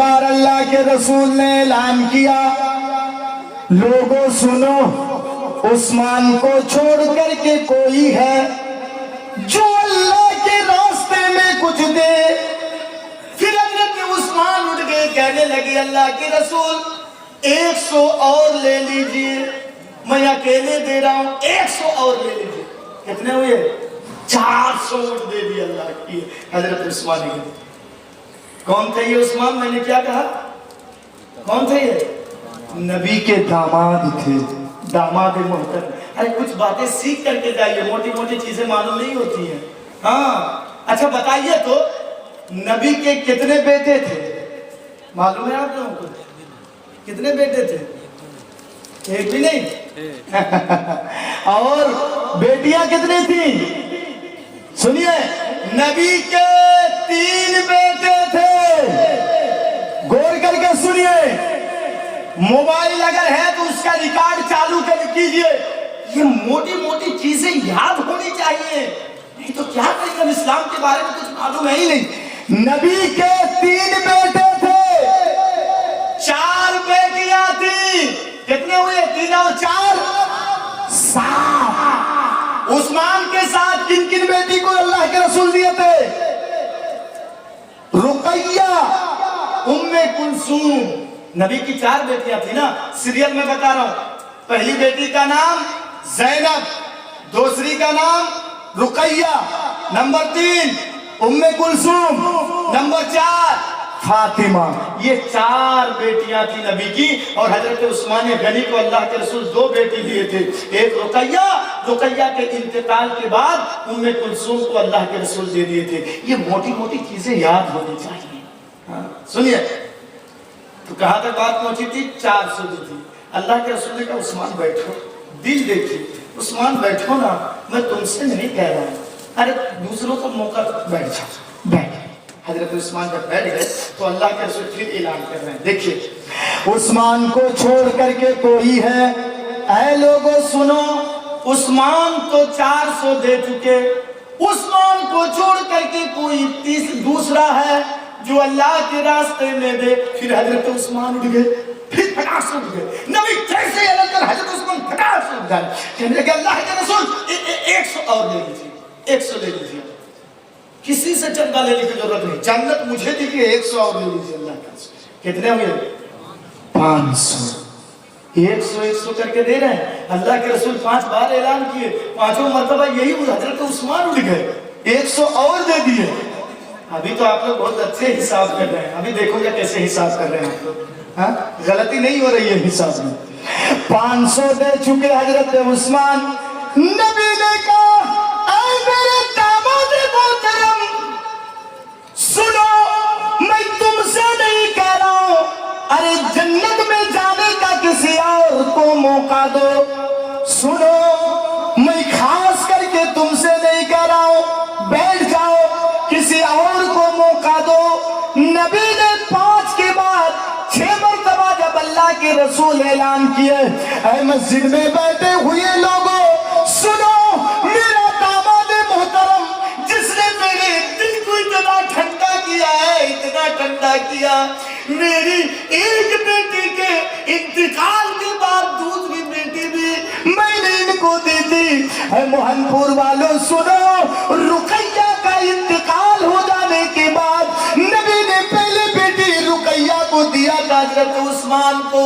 بار اللہ کے رسول نے اعلان کیا، لوگوں سنو، عثمان کو چھوڑ کر کے کوئی ہے جو اللہ کے راستے میں کچھ دے۔ پھر حضرت عثمان اٹھ گئے، کہنے لگے اللہ کے رسول 100 اور لے لیجئے، میں اکیلے دے رہا ہوں، 100 اور لے لیجئے۔ کتنے ہوئے؟ 400 اٹھ دے دی اللہ کی حضرت عثمان نے۔ کون تھے یہ عثمان؟ میں نے کیا کہا؟ کون تھے یہ؟ نبی کے داماد تھے، داماد محترم۔ ارے کچھ باتیں سیکھ کر کے جائیے، موٹی موٹی چیزیں معلوم نہیں ہوتی ہیں۔ ہاں اچھا بتائیے تو نبی کے کتنے بیٹے تھے؟ معلوم ہے آپ لوگوں کو؟ کتنے بیٹے تھے؟ ایک بھی نہیں؟ اور بیٹیاں کتنی تھیں؟ سنیے، نبی کے 3 بیٹے تھے۔ غور کر کے سنیے، موبائل اگر ہے تو اس کا ریکارڈ چالو کر کیجئے۔ یہ موٹی موٹی چیزیں یاد ہونی چاہیے، نہیں تو کیا کریں گے؟ اسلام کے بارے میں کچھ معلوم ہے ہی نہیں۔ نبی کے 3 بیٹے تھے، 4 بیٹیاں تھیں۔ کتنے ہوئے؟ 3 اور 4 7۔ عثمان کے ساتھ کن کن بیٹی کو اللہ کے رسول دیے تھے؟ رقیہ، ام کلثوم۔ نبی کی 4 بیٹیاں تھیں نا، سیریل میں بتا رہا ہوں۔ پہلی بیٹی کا نام زینب، دوسری کا نام رقیہ، نمبر 3 ام کلثوم، نمبر 4 فاطمہ۔ یہ 4 بیٹیاں تھی نبی کی، اور حضرت عثمان غنی کو اللہ کے رسول 2 بیٹی دیے تھے، ایک رقیہ، رقیہ کے انتقال کے بعد ام کلثوم کو اللہ کے رسول دے دیے تھے۔ یہ موٹی موٹی چیزیں یاد ہونی چاہیے۔ سنیے، تو کہاں تک بات پہنچی تھی؟ 400 دی تھی۔ اللہ کے رسول نے کہا عثمان بیٹھو، دل دیکھیے، عثمان بیٹھو نا، میں تم سے نہیں کہہ رہا ہوں، ارے دوسروں کا موقع، بیٹھ جاؤ، بیٹھ۔ حضرت عثمان جب بیٹھ گئے تو اللہ کے رسول پھر اعلان کر رہے ہیں، دیکھیے، عثمان کو چھوڑ کر کے کوئی ہے؟ اے لوگوں سنو، عثمان تو 400 دے چکے، عثمان کو چھوڑ کر کے کوئی دوسرا ہے جو اللہ کے راستے میں دے۔ پھر حضرت عثمان اٹھ گئے، پھر پھٹاک سے اٹھ گئے۔ نبی کیسے اعلان کر؟ حضرت عثمان پھٹاک سے اٹھ گئے، کہنے لگے اللہ کے رسول 100 اور لے لیجیے، 100 لے لیجیے، کسی سے چندہ لینے کی ضرورت نہیں، جنت مجھے دیجیے، 100 اور لے لیجیے اللہ کے رسول۔ کتنے ہوئے؟ 500۔ 100 کر کے دے رہے ہیں۔ اللہ کے رسول 5 بار اعلان کیے، 5 مرتبہ یہی حضرت عثمان اٹھ گئے، 100 اور دے دیے۔ ابھی تو آپ لوگ بہت اچھے حساب کر رہے ہیں، ابھی دیکھو گے کیسے حساب کر رہے ہیں آپ لوگ، غلطی نہیں ہو رہی ہے حساب میں۔ 500 دے چکے حضرت عثمان۔ نبی نے کہا اے میرے داماد محترم، سنو، میں تم سے نہیں کہہ رہا ہوں، ارے جنت میں جانے کا کسی اور کو موقع دو۔ سنو، میں خاص کر کے تم سے نہیں کہہ رہا ہوں، بیٹھ جاؤ، کسی اور کو موقع دو۔ نبی نے 5 کے بعد 6 مرتبہ جب اللہ کے رسول اعلان کیے، اے مسجد میں بیٹھے ہوئے لوگوں سنو، میرا داماد محترم جس نے میرے دل کو اتنا ٹھنڈا کیا ہے، اتنا ٹھنڈا کیا، میری ایک بیٹی کے انتقال کے بعد دوسری بیٹی بھی میں نے ان کو دی تھی۔ اے موہن پور والوں سنو، رقیہ کا انتقال ہو جانے کے بعد نبی نے پہلے بیٹی رقیہ کو دیا تھا حضرت عثمان کو۔